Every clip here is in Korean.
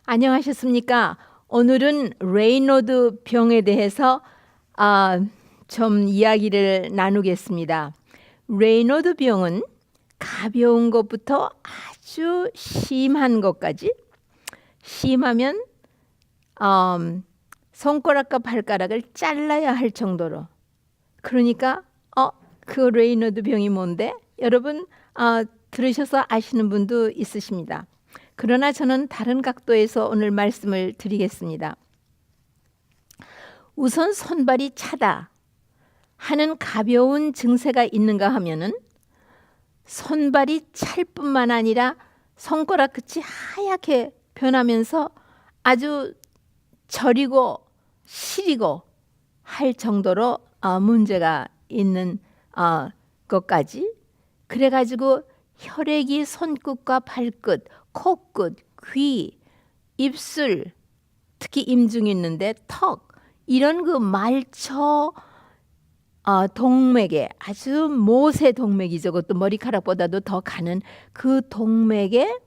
안녕하셨습니까? 오늘은 레이너드 병에 대해서 좀 이야기를 나누겠습니다. 레이너드 병은 가벼운 것부터 아주 심한 것까지, 심하면 손가락과 발가락을 잘라야 할 정도로. 그러니까 그 레이너드 병이 뭔데? 여러분 들으셔서 아시는 분도 있으십니다. 그러나 저는 다른 각도에서 오늘 말씀을 드리겠습니다. 우선 손발이 차다 하는 가벼운 증세가 있는가 하면은 손발이 찰 뿐만 아니라 손가락 끝이 하얗게 변하면서 아주 저리고 시리고 할 정도로 문제가 있는 것까지, 그래가지고 혈액이 손끝과 발끝, 코끝, 귀, 입술, 특히 임중이 있는데 턱, 이런 그 말초 동맥에, 아주 모세 동맥이죠. 그것도 머리카락보다도 더 가는 그 동맥에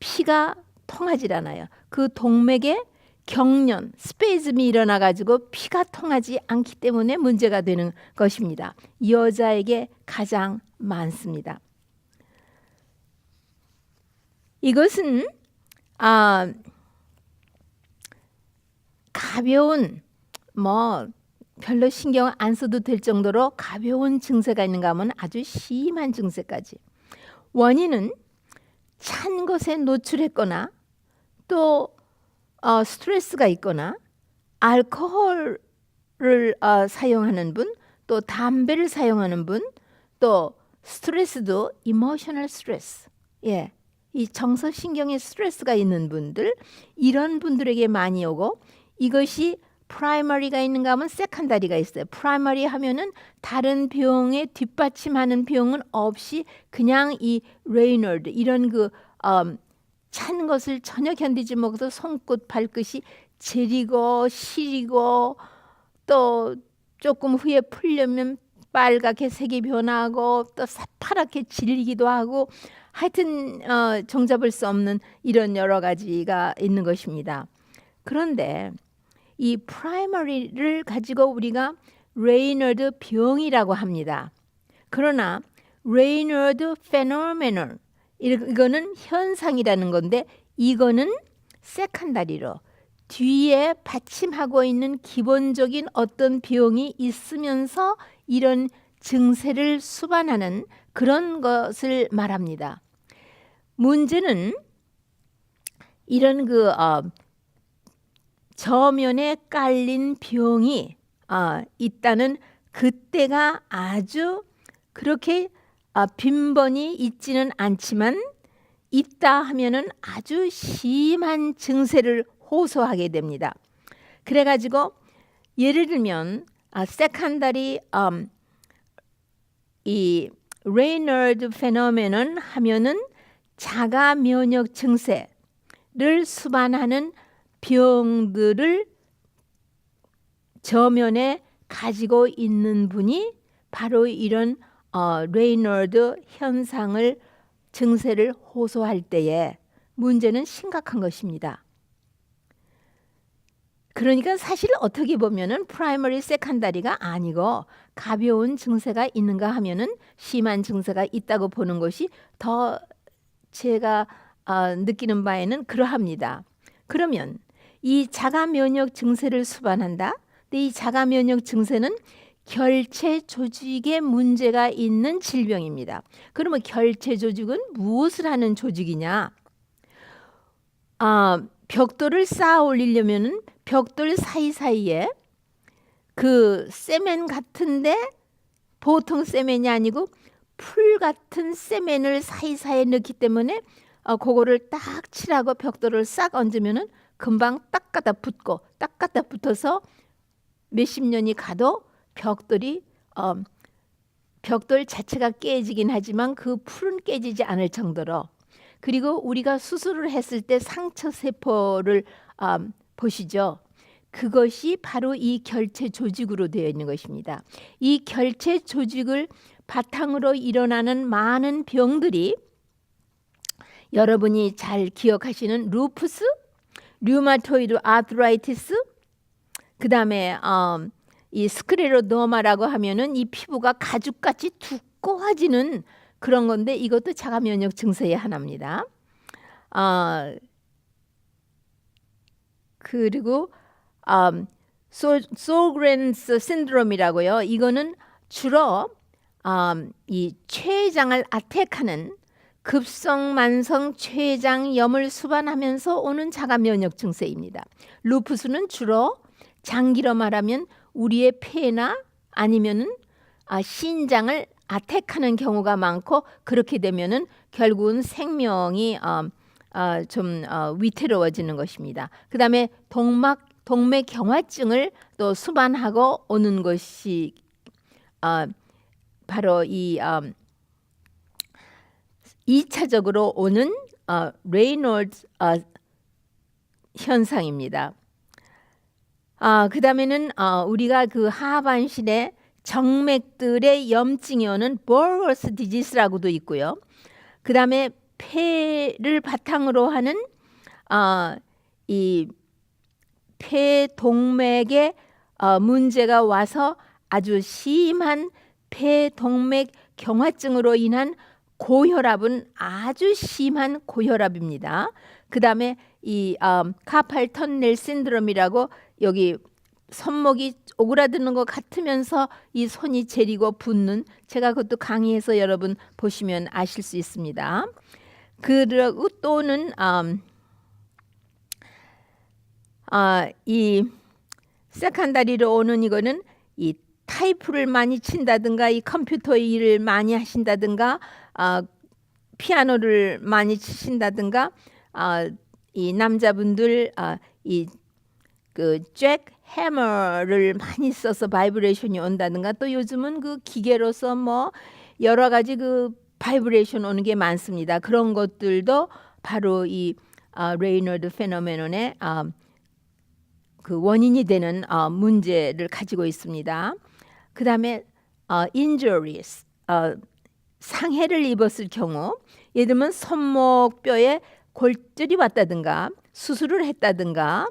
피가 통하질 않아요. 그 동맥에 경련, 스페이즘이 일어나 가지고 피가 통하지 않기 때문에 문제가 되는 것입니다. 여자에게 가장 많습니다. 이것은 가벼운, 별로 신경 안 써도 될 정도로 가벼운 증세가 있는가 하면 아주 심한 증세까지. 원인은 찬 것에 노출했거나 또 스트레스가 있거나 알코올을 사용하는 분, 또 담배를 사용하는 분, 또 스트레스도 이모셔널 스트레스, 이 정서신경의 스트레스가 있는 분들, 이런 분들에게 많이 오고, 이것이 프라이머리가 있는가 하면 세컨다리가 있어요. 프라이머리 하면은 다른 병에 뒷받침하는 병은 없이 그냥 이 레이너드, 이런 찬 것을 전혀 견디지 못해서 손끝 발끝이 저리고 시리고, 또 조금 후에 풀려면 빨갛게 색이 변하고 또 새파랗게 질리기도 하고, 하여튼 종잡을 수 없는 이런 여러 가지가 있는 것입니다. 그런데 이 프라이머리를 가지고 우리가 레이너드 병이라고 합니다. 그러나 레이너드 페노메논, 이거는 현상이라는 건데, 이거는 세컨다리로 뒤에 받침하고 있는 기본적인 어떤 병이 있으면서 이런 증세를 수반하는 그런 것을 말합니다. 문제는 이런 저면에 깔린 병이 있다는 그때가 아주 그렇게 빈번히 있지는 않지만, 있다 하면은 아주 심한 증세를 호소하게 됩니다. 그래가지고 예를 들면 세컨다리 이 레이너드 페노메논 하면은 자가 면역 증세를 수반하는 병들을 저면에 가지고 있는 분이 바로 이런 레이너드 현상을, 증세를 호소할 때에 문제는 심각한 것입니다. 그러니까 사실 어떻게 보면은 프라이머리 세컨다리가 아니고 가벼운 증세가 있는가 하면은 심한 증세가 있다고 보는 것이 더 제가 느끼는 바에는 그러합니다. 그러면 이 자가 면역 증세를 수반한다. 근데 이 자가 면역 증세는 결체 조직에 문제가 있는 질병입니다. 그러면 결체 조직은 무엇을 하는 조직이냐? 벽돌을 쌓아 올리려면은 벽돌 사이사이에 그 세멘 같은데, 보통 세멘이 아니고 풀 같은 세멘을 사이사이에 넣기 때문에 그거를 딱 칠하고 벽돌을 싹 얹으면은 금방 딱 갖다 붙고, 딱 갖다 붙어서 몇십 년이 가도 벽돌이 벽돌 자체가 깨지긴 하지만 그 풀은 깨지지 않을 정도로. 그리고 우리가 수술을 했을 때 상처 세포를 보시죠. 그것이 바로 이 결체 조직으로 되어 있는 것입니다. 이 결체 조직을 바탕으로 일어나는 많은 병들이, 여러분이 잘 기억하시는 루푸스, 류마토이드 아트라이티스, 그 다음에 이 스크레로더마라고 하면은 이 피부가 가죽같이 두꺼워지는 그런 건데 이것도 자가 면역 증세의 하나입니다. 그리고 소그렌스 신드롬이라고요. 이거는 주로 이 췌장을 아택하는 급성 만성 췌장염을 수반하면서 오는 자가 면역 증세입니다. 루푸스는 주로 장기로 말하면 우리의 폐나 아니면은 신장을 아택하는 경우가 많고, 그렇게 되면은 결국은 생명이 좀 위태로워지는 것입니다. 그 다음에 동맥 경화증을 또 수반하고 오는 것이 바로 이 2차적으로 오는 레이놀드 현상입니다. 그 다음에는 우리가 그 하반신에 정맥들의 염증이 오는 보러스 디지스라고도 있고요. 그 다음에 폐를 바탕으로 하는 이 폐동맥에 문제가 와서 아주 심한 폐동맥 경화증으로 인한 고혈압은 아주 심한 고혈압입니다. 그 다음에 이 카팔 터넬 신드롬이라고 여기 손목이 오그라드는 것 같으면서 이 손이 저리고 붓는, 제가 그것도 강의해서 여러분 보시면 아실 수 있습니다. 그리고 또는 이 세컨다리로 오는 이거는 이 타이프를 많이 친다든가 이 컴퓨터 일을 많이 하신다든가 피아노를 많이 치신다든가 이 남자분들 이 그 잭 해머를 많이 써서 바이브레이션이 온다든가, 또 요즘은 그 기계로서 뭐 여러 가지 그 바이브레이션 오는 게 많습니다. 그런 것들도 바로 이 레이너드 페노메논의 그 원인이 되는 문제를 가지고 있습니다. 그 다음에 injuries, 상해를 입었을 경우, 예를 들면 손목뼈에 골절이 왔다든가 수술을 했다든가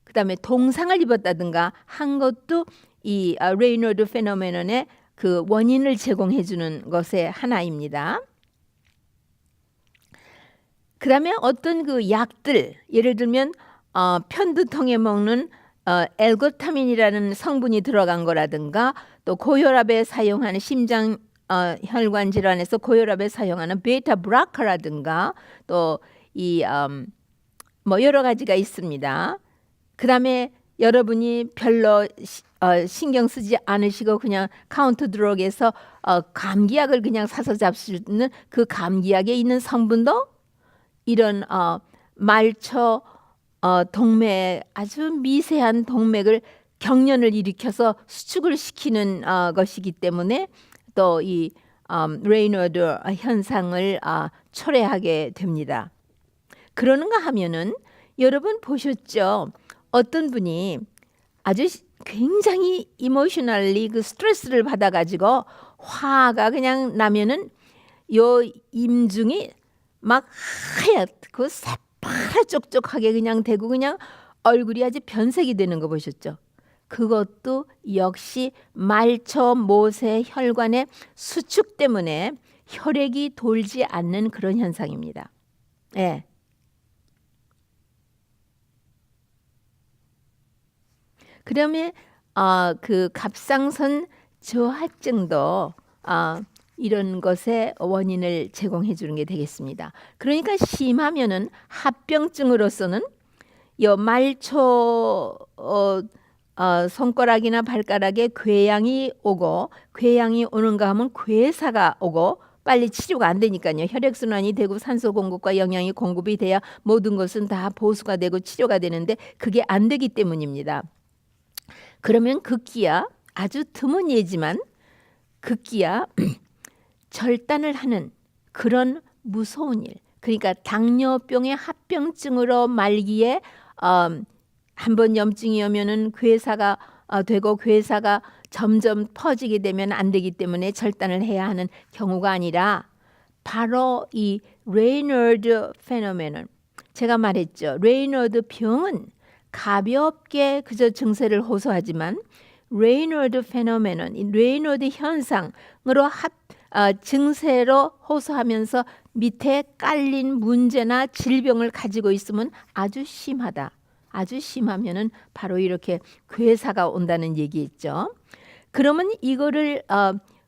그 다음에 동상을 입었다든가 한 것도 이 레이너드 페노메논의 그 원인을 제공해 주는 것의 하나입니다. 그 다음에 어떤 그 약들, 예를 들면 편두통에 먹는 엘고타민이라는 성분이 들어간 거라든가, 또 고혈압에 사용하는 심장 혈관 질환에서 고혈압에 사용하는 베타 브라카라든가, 또 이 뭐 여러 가지가 있습니다. 그 다음에 여러분이 별로 신경 쓰지 않으시고 그냥 카운트 드럭에서 감기약을 그냥 사서 잡수는 그 감기약에 있는 성분도 이런 말초 동맥, 아주 미세한 동맥을 경련을 일으켜서 수축을 시키는 것이기 때문에 또 이 레이너드 현상을 초래하게 됩니다. 그러는가 하면은 여러분 보셨죠? 어떤 분이 아주 굉장히 이모셔널리 그 스트레스를 받아가지고 화가 그냥 나면은 요 임중이 막 하얗고 새파랗쪽쪽하게 그냥 되고 그냥 얼굴이 아주 변색이 되는 거 보셨죠? 그것도 역시 말초 모세 혈관의 수축 때문에 혈액이 돌지 않는 그런 현상입니다. 예. 그러면 그 갑상선 저하증도 이런 것의 원인을 제공해 주는 게 되겠습니다. 그러니까 심하면은 합병증으로서는 요 말초 손가락이나 발가락에 궤양이 오고, 궤양이 오는가 하면 괴사가 오고, 빨리 치료가 안 되니까요. 혈액순환이 되고 산소 공급과 영양이 공급이 돼야 모든 것은 다 보수가 되고 치료가 되는데 그게 안 되기 때문입니다. 그러면 급기야, 아주 드문 예지만 급기야 절단을 하는 그런 무서운 일, 그러니까 당뇨병의 합병증으로 말기에 한번 염증이 오면은 괴사가 되고 괴사가 점점 퍼지게 되면 안 되기 때문에 절단을 해야 하는 경우가 아니라 바로 이 레이너드 페노메논, 제가 말했죠. 레이너드 병은 가볍게 그저 증세를 호소하지만 레이너드 페노메논, 레이너드 현상으로 증세로 호소하면서 밑에 깔린 문제나 질병을 가지고 있으면 아주 심하다. 아주 심하면은 바로 이렇게 괴사가 온다는 얘기겠죠. 그러면 이거를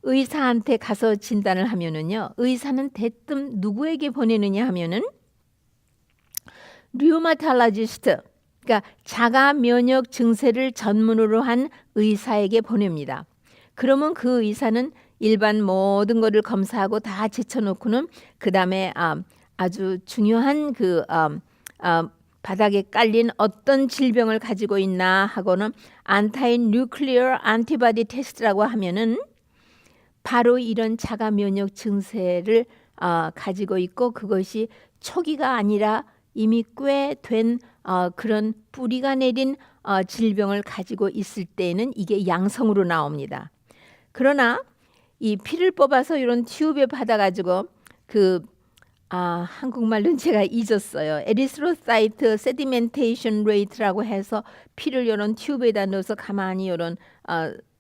의사한테 가서 진단을 하면은요. 의사는 대뜸 누구에게 보내느냐 하면은 류마탈러지스트, 그러니까 자가 면역 증세를 전문으로 한 의사에게 보냅니다. 그러면 그 의사는 일반 모든 거를 검사하고 다 제쳐놓고는 그 다음에 아주 중요한 바닥에 깔린 어떤 질병을 가지고 있나 하고는 안타이 뉴클리어 안티바디 테스트라고 하면은 바로 이런 자가 면역 증세를 가지고 있고 그것이 초기가 아니라 이미 꽤 된 그런 뿌리가 내린 질병을 가지고 있을 때에는 이게 양성으로 나옵니다. 그러나 이 피를 뽑아서 이런 튜브에 받아가지고 한국말로는 제가 잊었어요. 에리스로사이트 세디멘테이션 레이트라고 해서 피를 이런 튜브에다 넣어서 가만히 이런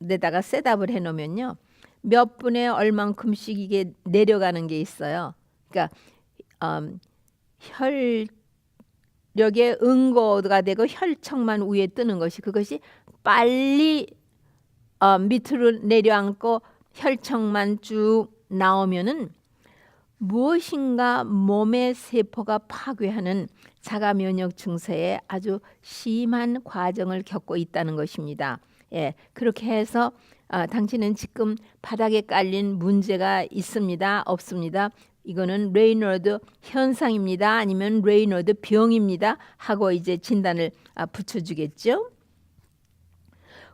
데다가 셋업을 해놓으면요. 몇 분에 얼만큼씩 이게 내려가는 게 있어요. 그러니까 혈력의 응고가 되고 혈청만 위에 뜨는 것이 그것이 빨리 밑으로 내려앉고 혈청만 쭉 나오면은 무엇인가 몸의 세포가 파괴하는 자가 면역 증세에 아주 심한 과정을 겪고 있다는 것입니다. 예, 그렇게 해서 당신은 지금 바닥에 깔린 문제가 있습니다. 없습니다. 이거는 레이너드 현상입니다. 아니면 레이너드 병입니다. 하고 이제 진단을 붙여주겠죠.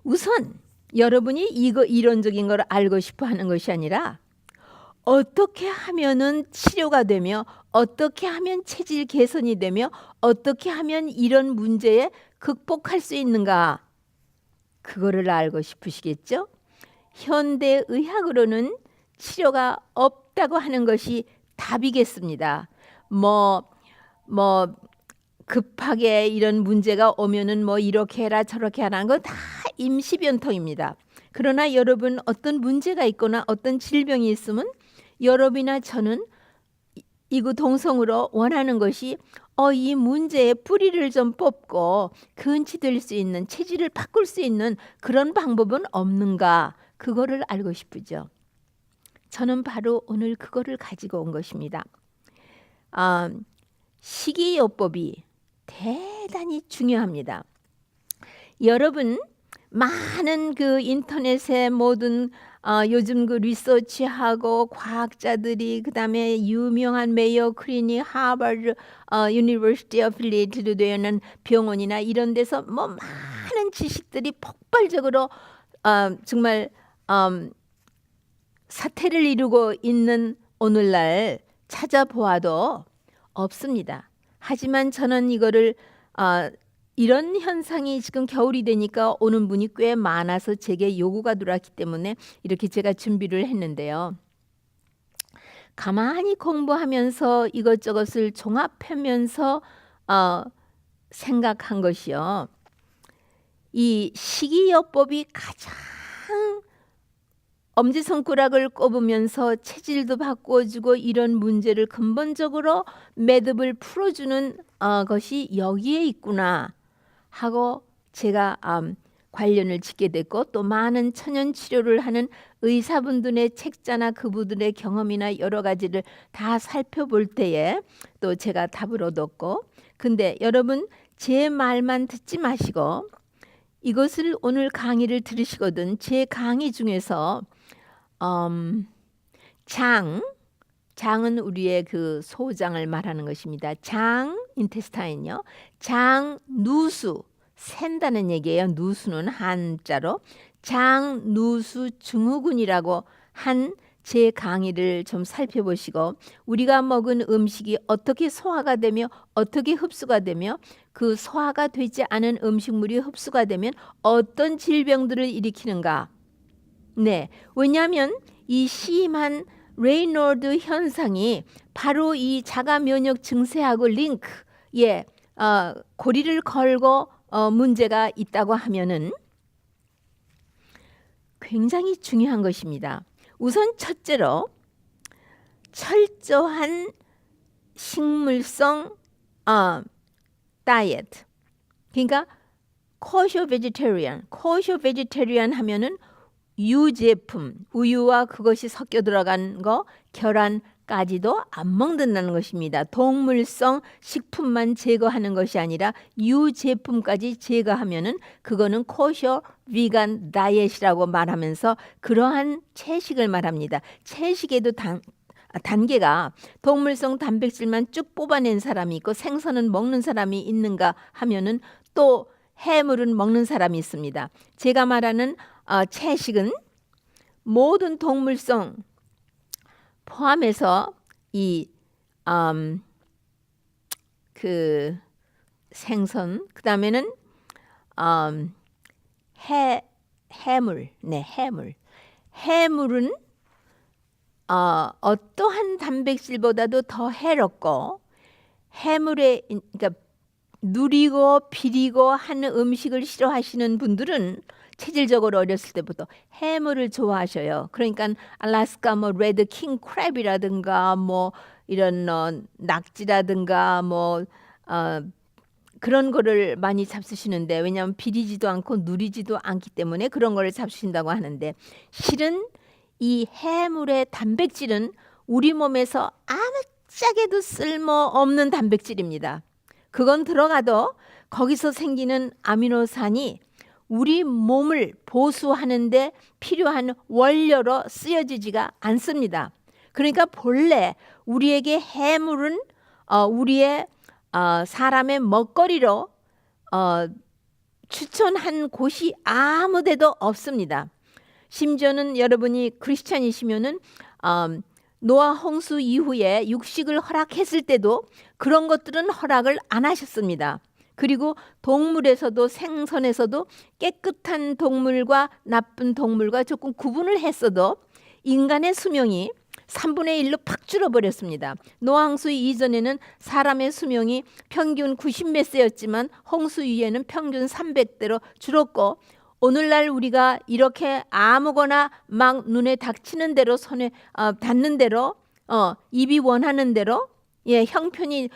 우선 여러분이 이론적인 걸 알고 싶어 하는 것이 아니라 어떻게 하면은 치료가 되며 어떻게 하면 체질 개선이 되며 어떻게 하면 이런 문제에 극복할 수 있는가 그거를 알고 싶으시겠죠? 현대 의학으로는 치료가 없다고 하는 것이 답이겠습니다. 뭐 급하게 이런 문제가 오면은 뭐 이렇게 해라 저렇게 하라는 건 다 임시변통입니다. 그러나 여러분 어떤 문제가 있거나 어떤 질병이 있으면 여러분이나 저는 이구동성으로 원하는 것이 이 문제의 뿌리를 좀 뽑고 근치될 수 있는 체질을 바꿀 수 있는 그런 방법은 없는가 그거를 알고 싶으죠. 저는 바로 오늘 그거를 가지고 온 것입니다. 식이요법이 대단히 중요합니다. 여러분 많은 그 인터넷에 모든 요즘 그 리서치하고 과학자들이 그다음에 유명한 메이오 클리닉, 하버드 유니버시티 어필리에이트도 되는 병원이나 이런 데서 뭐 많은 지식들이 폭발적으로 정말 사태를 이루고 있는 오늘날 찾아보아도 없습니다. 하지만 저는 이거를 이런 현상이 지금 겨울이 되니까 오는 분이 꽤 많아서 제게 요구가 들어왔기 때문에 이렇게 제가 준비를 했는데요. 가만히 공부하면서 이것저것을 종합하면서 생각한 것이요. 이 식이요법이 가장 엄지손가락을 꼽으면서 체질도 바꿔주고 이런 문제를 근본적으로 매듭을 풀어주는 것이 여기에 있구나 하고 제가 관련을 짓게 됐고 또 많은 천연치료를 하는 의사분들의 책자나 그분들의 경험이나 여러 가지를 다 살펴볼 때에 또 제가 답을 얻었고 근데 여러분 제 말만 듣지 마시고 이것을 오늘 강의를 들으시거든 제 강의 중에서 장은 우리의 그 소장을 말하는 것입니다. 장 인테스타인요. 장 누수 샌다는 얘기예요. 누수는 한자로 장 누수 증후군이라고 한 제 강의를 좀 살펴보시고 우리가 먹은 음식이 어떻게 소화가 되며 어떻게 흡수가 되며 그 소화가 되지 않은 음식물이 흡수가 되면 어떤 질병들을 일으키는가. 네, 왜냐하면 이 심한 레이너드 현상이 바로 이 자가 면역 증세하고 링크 고리를 걸고 문제가 있다고 하면은 굉장히 중요한 것입니다. 우선 첫째로 철저한 식물성 다이어트. 그러니까 코쇼 베지테리안 하면은 유제품, 우유와 그것이 섞여 들어간 거, 계란까지도 안 먹는다는 것입니다. 동물성 식품만 제거하는 것이 아니라 유제품까지 제거하면은 그거는 코쇼 비건 다이어트라고 말하면서 그러한 채식을 말합니다. 채식에도 단계가 동물성 단백질만 쭉 뽑아낸 사람이 있고 생선은 먹는 사람이 있는가 하면은 또 해물은 먹는 사람이 있습니다. 제가 말하는 채식은 모든 동물성 포함해서 그 생선, 그 다음에는 해물은 어떠한 단백질보다도 더 해롭고 해물에 그러니까 누리고 비리고 하는 음식을 싫어하시는 분들은 체질적으로 어렸을 때부터 해물을 좋아하셔요. 그러니까 알래스카 뭐 레드 킹 크랩이라든가 뭐 이런 낙지라든가 뭐 그런 거를 많이 잡수시는데 왜냐하면 비리지도 않고 누리지도 않기 때문에 그런 거를 잡수신다고 하는데 실은 이 해물의 단백질은 우리 몸에서 아무짝에도 쓸모없는 단백질입니다. 그건 들어가도 거기서 생기는 아미노산이 우리 몸을 보수하는데 필요한 원료로 쓰여지지가 않습니다. 그러니까 본래 우리에게 해물은 우리의 사람의 먹거리로 추천한 곳이 아무 데도 없습니다. 심지어는 여러분이 크리스찬이시면은 노아 홍수 이후에 육식을 허락했을 때도 그런 것들은 허락을 안 하셨습니다. 그리고 동물에서도 생선에서도 깨끗한 동물과 나쁜 동물과 조금 구분을 했어도 인간의 수명이 3분의 1로 팍 줄어버렸습니다. 노아 홍수 이전에는 사람의 수명이 평균 90몇 세였지만 홍수 이후에는 평균 300대로 줄었고 오늘날 우리가 이렇게 아무거나 막 눈에 닥치는 대로 손에 닿는 대로 입이 원하는 대로 형편이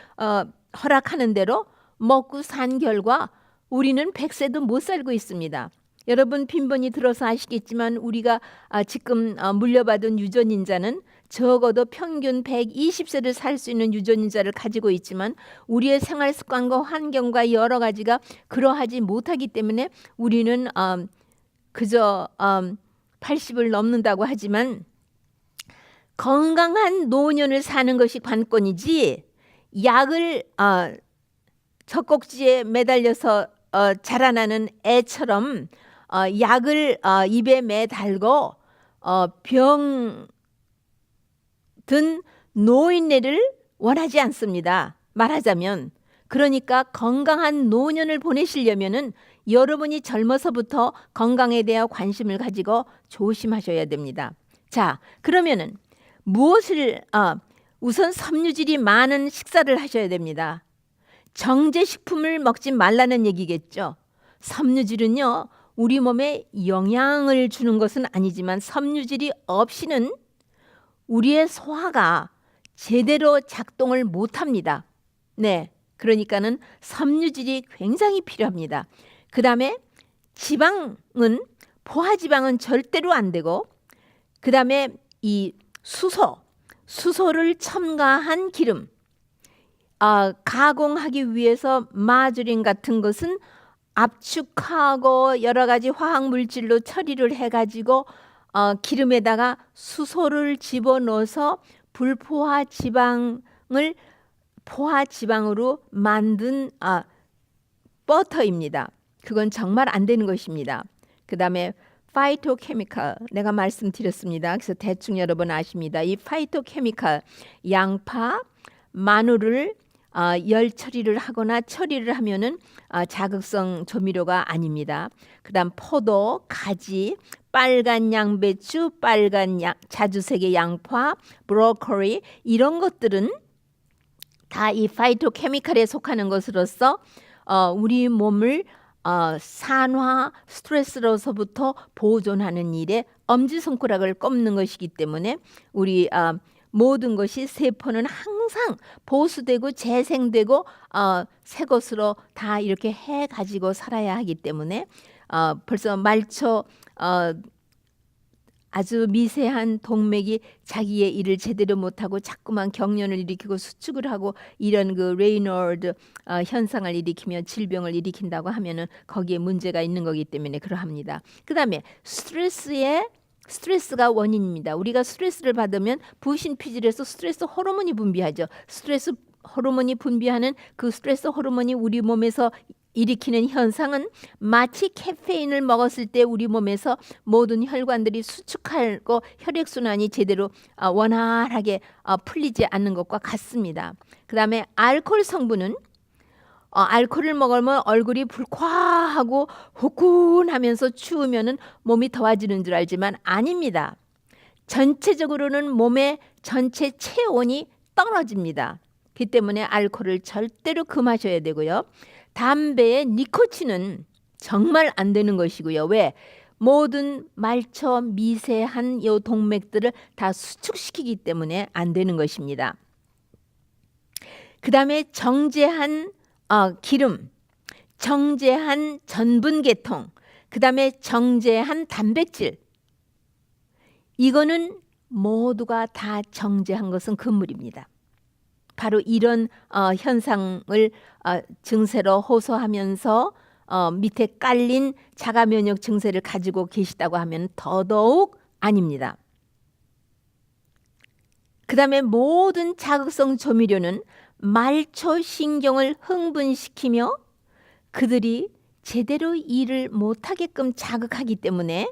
허락하는 대로 먹고 산 결과 우리는 100세도 못 살고 있습니다. 여러분 빈번히 들어서 아시겠지만 우리가 지금 물려받은 유전인자는 적어도 평균 120세를 살 수 있는 유전인자를 가지고 있지만 우리의 생활 습관과 환경과 여러 가지가 그러하지 못하기 때문에 우리는 그저 80을 넘는다고 하지만 건강한 노년을 사는 것이 관건이지 약을 젖꼭지에 매달려서 자라나는 애처럼 약을 입에 매달고 병 든 노인네를 원하지 않습니다. 말하자면 그러니까 건강한 노년을 보내시려면은 여러분이 젊어서부터 건강에 대한 관심을 가지고 조심하셔야 됩니다. 자, 그러면은 무엇을 우선 섬유질이 많은 식사를 하셔야 됩니다. 정제식품을 먹지 말라는 얘기겠죠. 섬유질은요, 우리 몸에 영향을 주는 것은 아니지만 섬유질이 없이는 우리의 소화가 제대로 작동을 못합니다. 네, 그러니까는 섬유질이 굉장히 필요합니다. 그 다음에 지방은 포화지방은 절대로 안 되고 그 다음에 이 수소를 첨가한 기름 가공하기 위해서 마조린 같은 것은 압축하고 여러 가지 화학물질로 처리를 해가지고 기름에다가 수소를 집어넣어서 불포화 지방을 포화지방으로 만든 버터입니다. 그건 정말 안 되는 것입니다. 그 다음에 파이토케미칼 내가 말씀드렸습니다. 그래서 대충 여러분 아십니다. 이 파이토케미칼 양파, 마늘을 열 처리를 하거나 처리를 하면은 자극성 조미료가 아닙니다. 그다음 포도, 가지, 빨간 양배추, 빨간 자주색의 양파, 브로콜리 이런 것들은 다 이 파이토케미칼에 속하는 것으로서 우리 몸을 산화 스트레스로서부터 보존하는 일에 엄지손가락을 꼽는 것이기 때문에 우리 모든 것이 세포는 항상 보수되고 재생되고 새 것으로 다 이렇게 해 가지고 살아야 하기 때문에 벌써 말초 아주 미세한 동맥이 자기의 일을 제대로 못하고 자꾸만 경련을 일으키고 수축을 하고 이런 그 레이너드 현상을 일으키며 질병을 일으킨다고 하면은 거기에 문제가 있는 거기 때문에 그러합니다. 그 다음에 스트레스가 원인입니다. 우리가 스트레스를 받으면 부신피질에서 스트레스 호르몬이 분비하죠. 스트레스 호르몬이 분비하는 그 스트레스 호르몬이 우리 몸에서 일으키는 현상은 마치 카페인을 먹었을 때 우리 몸에서 모든 혈관들이 수축하고 혈액순환이 제대로 원활하게 풀리지 않는 것과 같습니다. 그 다음에 알코올 성분은 알코올을 먹으면 얼굴이 불쾌하고 후끈하면서 추우면은 몸이 더워지는 줄 알지만 아닙니다. 전체적으로는 몸의 전체 체온이 떨어집니다. 그 때문에 알코올을 절대로 금하셔야 되고요. 담배의 니코틴은 정말 안 되는 것이고요. 왜? 모든 말초 미세한 요 동맥들을 다 수축시키기 때문에 안 되는 것입니다. 그 다음에 정제한 기름, 정제한 전분계통, 그 다음에 정제한 단백질, 이거는 모두가 다 정제한 것은 금물입니다. 바로 이런 현상을 증세로 호소하면서 밑에 깔린 자가면역 증세를 가지고 계시다고 하면 더더욱 아닙니다. 그 다음에 모든 자극성 조미료는 말초 신경을 흥분시키며 그들이 제대로 일을 못하게끔 자극하기 때문에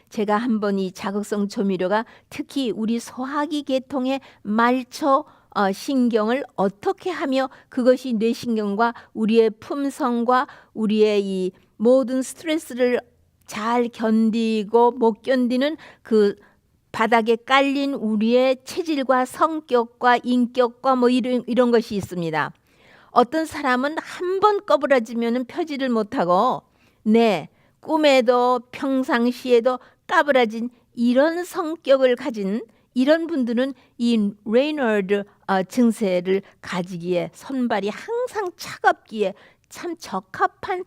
제가 한번 이 자극성 조미료가 특히 우리 소화기 계통의 말초 신경을 어떻게 하며 그것이 뇌신경과 우리의 품성과 우리의 이 모든 스트레스를 잘 견디고 못 견디는 그 바닥에 깔린 우리의 체질과 성격과 인격과 뭐 이런 것이 있습니다. 어떤 사람은 한 번 꺼부러지면 펴지를 못하고 꿈에도 평상시에도 까부라진 이런 성격을 가진 이런 분들은 이 레이너드 증세를 가지기에 손발이 항상 차갑기에 참 적합한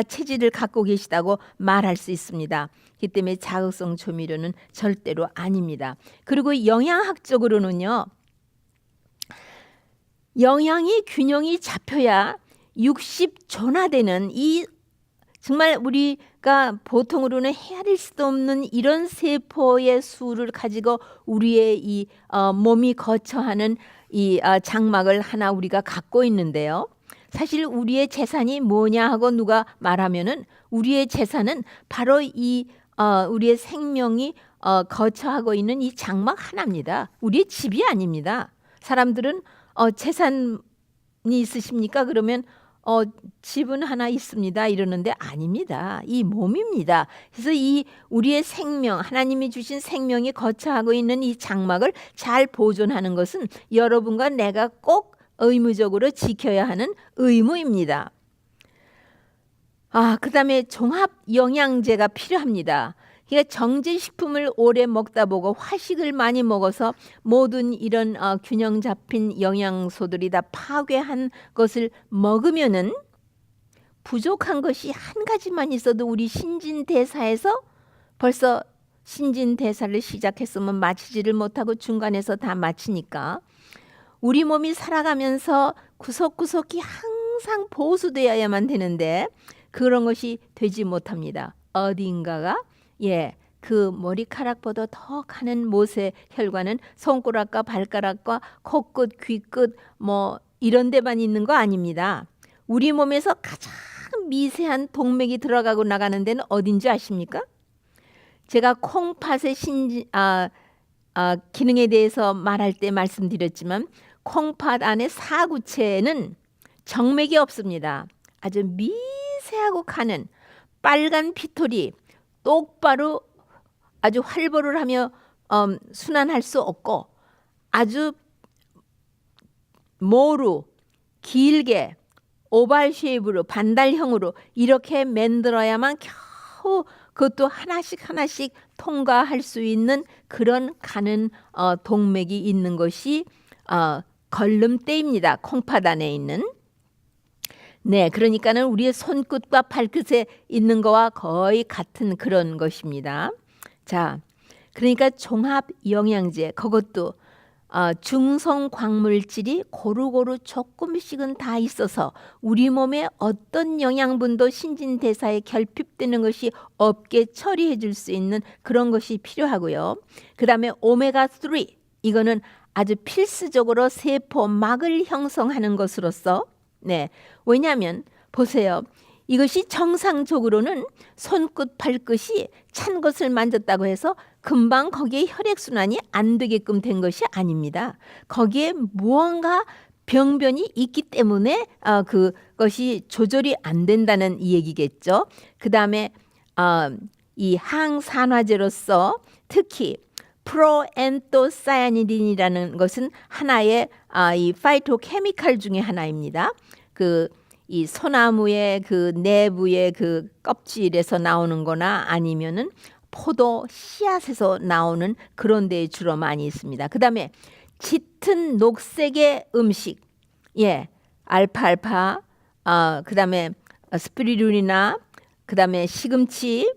체질을 갖고 계시다고 말할 수 있습니다. 그 때문에 자극성 조미료는 절대로 아닙니다. 그리고 영양학적으로는요. 영양이 균형이 잡혀야 60전화되는 이 정말 우리가 보통으로는 헤아릴 수도 없는 이런 세포의 수를 가지고 우리의 이 몸이 거처하는 이 장막을 하나 우리가 갖고 있는데요. 사실 우리의 재산이 뭐냐 하고 누가 말하면은 우리의 재산은 바로 이 우리의 생명이 거처하고 있는 이 장막 하나입니다. 우리의 집이 아닙니다. 사람들은 재산이 있으십니까? 그러면 집은 하나 있습니다. 이러는데 아닙니다. 이 몸입니다. 그래서 이 우리의 생명, 하나님이 주신 생명이 거처하고 있는 이 장막을 잘 보존하는 것은 여러분과 내가 꼭 의무적으로 지켜야 하는 의무입니다. 그 다음에 종합 영양제가 필요합니다. 그러니까 정제식품을 오래 먹다 보고 화식을 많이 먹어서 모든 이런 균형 잡힌 영양소들이 다 파괴한 것을 먹으면은 부족한 것이 한 가지만 있어도 우리 신진대사에서 벌써 신진대사를 시작했으면 마치지를 못하고 중간에서 다 마치니까 우리 몸이 살아가면서 구석구석이 항상 보수되어야만 되는데 그런 것이 되지 못합니다. 어딘가가 그 머리카락보다 더 가는 못의 혈관은 손가락과 발가락과 코끝, 귀끝 뭐 이런 데만 있는 거 아닙니다. 우리 몸에서 가장 미세한 동맥이 들어가고 나가는 데는 어딘지 아십니까? 제가 콩팥의 기능에 대해서 말할 때 말씀드렸지만 콩팥 안에 사구체에는 정맥이 없습니다. 아주 미세하고 가는 빨간 피톨이 똑바로 아주 활보를 하며 순환할 수 없고 아주 모루 길게 오발 쉐입으로 반달형으로 이렇게 만들어야만 겨우 그것도 하나씩 하나씩 통과할 수 있는 그런 가는 동맥이 있는 것이 걸름대입니다. 콩팥 안에 있는. 네, 그러니까는 우리의 손끝과 발끝에 있는 거와 거의 같은 그런 것입니다. 자, 그러니까 종합 영양제 그것도 중성 광물질이 고루고루 조금씩은 다 있어서 우리 몸에 어떤 영양분도 신진대사에 결핍되는 것이 없게 처리해 줄 수 있는 그런 것이 필요하고요. 그 다음에 오메가3 이거는 아주 필수적으로 세포막을 형성하는 것으로서 네, 왜냐하면 보세요. 이것이 정상적으로는 손끝 발끝이 찬 것을 만졌다고 해서 금방 거기에 혈액순환이 안 되게끔 된 것이 아닙니다. 거기에 무언가 병변이 있기 때문에 그것이 조절이 안 된다는 이 얘기겠죠. 그 다음에 이 항산화제로서 특히 프로엔토사야니딘이라는 것은 하나의 이 파이토케미칼 중에 하나입니다. 이 소나무의 그 내부의 그 껍질에서 나오는 거나 아니면은 포도 씨앗에서 나오는 그런 데에 주로 많이 있습니다. 그 다음에 짙은 녹색의 음식, 예, 알파알파, 그 다음에 스피루리나, 그 다음에 시금치,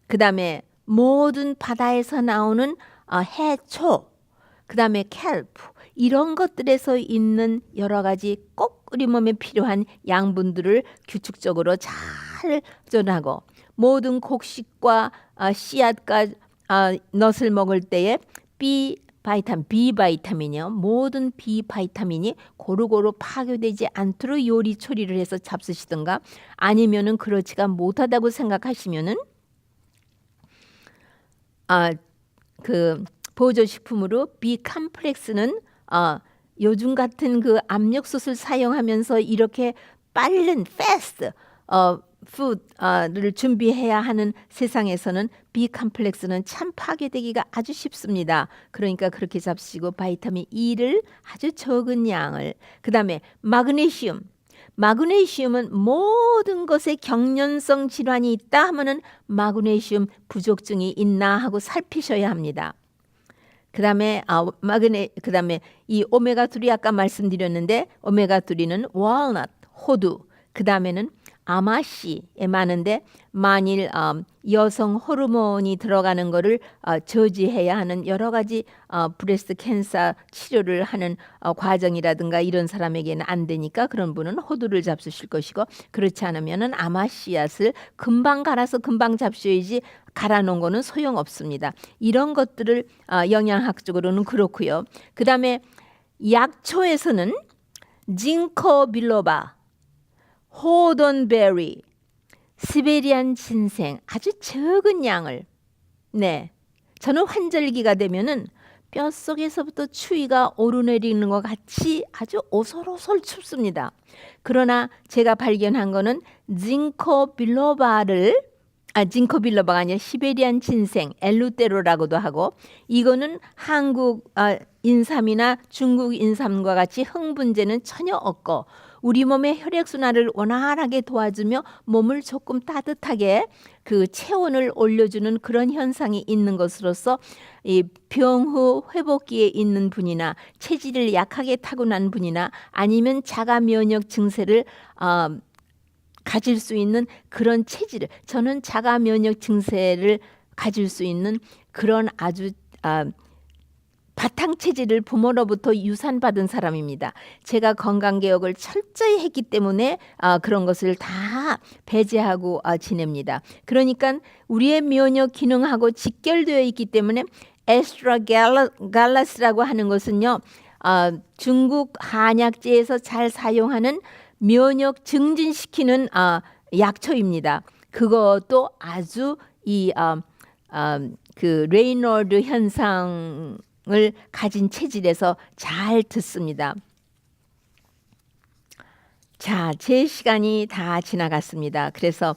그 다음에 모든 바다에서 나오는 해초, 그 다음에 켈프, 이런 것들에서 있는 여러 가지 꼭 우리 몸에 필요한 양분들을 규칙적으로 잘 전하고 모든 곡식과 씨앗과 넛을 먹을 때에 B 바이타민이요. 모든 B 바이타민이 고루고루 파괴되지 않도록 요리 처리를 해서 잡수시든가 아니면은 그렇지가 못하다고 생각하시면은 그 보조식품으로 B 컴플렉스는 요즘 같은 그 압력솥을 사용하면서 이렇게 빠른 fast 푸드를 준비해야 하는 세상에서는 B 컴플렉스는 참 파괴되기가 아주 쉽습니다. 그러니까 그렇게 잡수시고 바이타민 E를 아주 적은 양을 그 다음에 마그네슘은 모든 것에 경련성 질환이 있다 하면은 마그네슘 부족증이 있나 하고 살피셔야 합니다. 그다음에 그다음에 이 오메가3 아까 말씀드렸는데 오메가3는 월넛, 호두, 그다음에는 아마씨에 많은데 만일 여성 호르몬이 들어가는 거를 저지해야 하는 여러 가지 브레스트 캔서 치료를 하는 과정이라든가 이런 사람에게는 안 되니까 그런 분은 호두를 잡수실 것이고 그렇지 않으면은 아마씨앗을 금방 갈아서 금방 잡수야지 갈아 놓은 거는 소용없습니다. 이런 것들을 영양학적으로는 그렇고요. 그다음에 약초에서는 징코 빌로바, 호돈베리, 시베리안 진생 아주 적은 양을 네 저는 환절기가 되면은 뼛속에서부터 추위가 오르내리는 것 같이 아주 오솔오솔 춥습니다. 그러나 제가 발견한 거는 징코 빌로바가 아니라 시베리안 진생 엘루테로라고도 하고 이거는 한국 인삼이나 중국 인삼과 같이 흥분제는 전혀 없고 우리 몸의 혈액순환을 원활하게 도와주며 몸을 조금 따뜻하게 그 체온을 올려주는 그런 현상이 있는 것으로서 이 병후 회복기에 있는 분이나 체질을 약하게 타고난 분이나 아니면 자가 면역 증세를 가질 수 있는 그런 체질을 저는 자가 면역 증세를 가질 수 있는 그런 아주 바탕 체질을 부모로부터 유산받은 사람입니다. 제가 건강개혁을 철저히 했기 때문에 그런 것을 다 배제하고 지냅니다. 그러니까 우리의 면역 기능하고 직결되어 있기 때문에 에스트라갈라스라고 하는 것은요. 중국 한약재에서 잘 사용하는 면역 증진시키는 약초입니다. 그것도 아주 그 레이놀드 현상을 가진 체질에서 잘 듣습니다. 자, 제 시간이 다 지나갔습니다. 그래서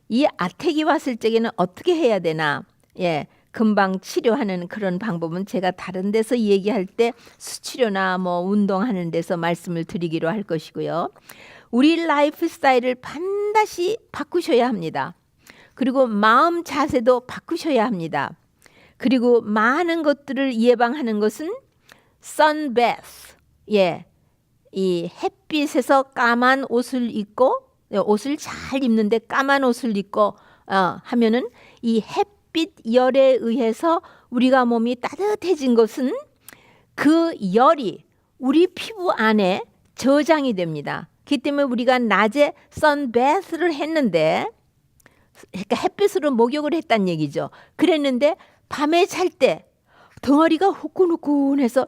이 아택이 왔을 적에는 어떻게 해야 되나? 예, 금방 치료하는 그런 방법은 제가 다른 데서 얘기할 때 수치료나 뭐 운동하는 데서 말씀을 드리기로 할 것이고요. 우리 라이프 스타일을 반드시 바꾸셔야 합니다. 그리고 마음 자세도 바꾸셔야 합니다. 그리고 많은 것들을 예방하는 것은 sunbath, 이 햇빛에서 까만 옷을 입고 옷을 잘 입는데 까만 옷을 입고 하면은 이 햇빛 열에 의해서 우리가 몸이 따뜻해진 것은 그 열이 우리 피부 안에 저장이 됩니다. 그렇기 때문에 우리가 낮에 선베스를 했는데, 그러니까 햇빛으로 목욕을 했단 얘기죠. 그랬는데 밤에 잘 때 덩어리가 후끈후끈해서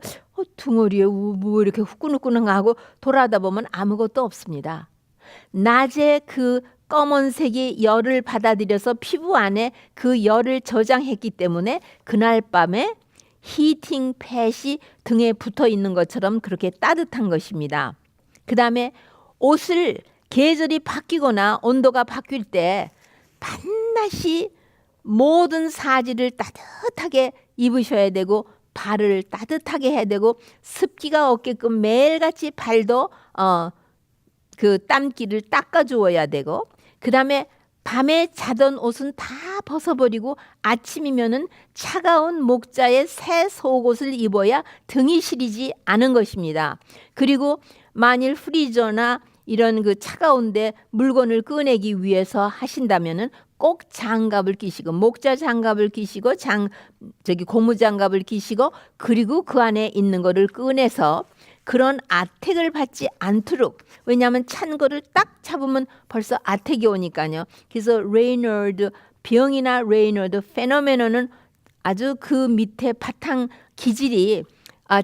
덩어리에 뭐 이렇게 후끈후끈한가 하고 돌아다 보면 아무것도 없습니다. 낮에 그 검은색이 열을 받아들여서 피부 안에 그 열을 저장했기 때문에 그날 밤에 히팅 팻이 등에 붙어 있는 것처럼 그렇게 따뜻한 것입니다. 그 다음에 옷을 계절이 바뀌거나 온도가 바뀔 때 반드시 모든 사지를 따뜻하게 입으셔야 되고 발을 따뜻하게 해야 되고 습기가 없게끔 매일같이 발도 그 땀기를 닦아주어야 되고, 그 다음에 밤에 자던 옷은 다 벗어버리고 아침이면은 차가운 목자의 새 속옷을 입어야 등이 시리지 않은 것입니다. 그리고 만일 프리저나 이런 그 차가운데 물건을 꺼내기 위해서 하신다면은 꼭 장갑을 끼시고 목자 장갑을 끼시고 고무 장갑을 끼시고 그리고 그 안에 있는 거를 꺼내서 그런 아택을 받지 않도록, 왜냐하면 찬 거를 딱 잡으면 벌써 아택이 오니까요. 그래서 레이너드 병이나 레이너드 페노메논은 아주 그 밑에 바탕 기질이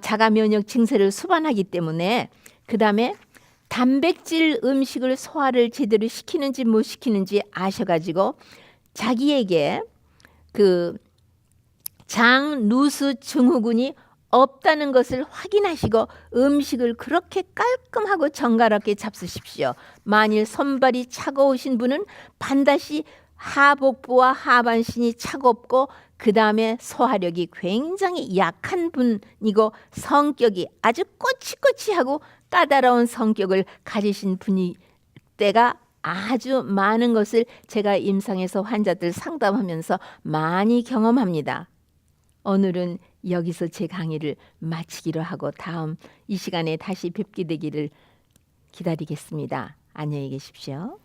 자가 면역 증세를 수반하기 때문에, 그 다음에 단백질 음식을 소화를 제대로 시키는지 못 시키는지 아셔가지고 자기에게 그 장누수 증후군이 없다는 것을 확인하시고 음식을 그렇게 깔끔하고 정갈하게 잡수십시오. 만일 손발이 차가우신 분은 반드시 하복부와 하반신이 차갑고 그 다음에 소화력이 굉장히 약한 분이고 성격이 아주 꼬치꼬치하고 까다로운 성격을 가지신 분이 때가 아주 많은 것을 제가 임상에서 환자들 상담하면서 많이 경험합니다. 오늘은 여기서 제 강의를 마치기로 하고 다음 이 시간에 다시 뵙게 되기를 기다리겠습니다. 안녕히 계십시오.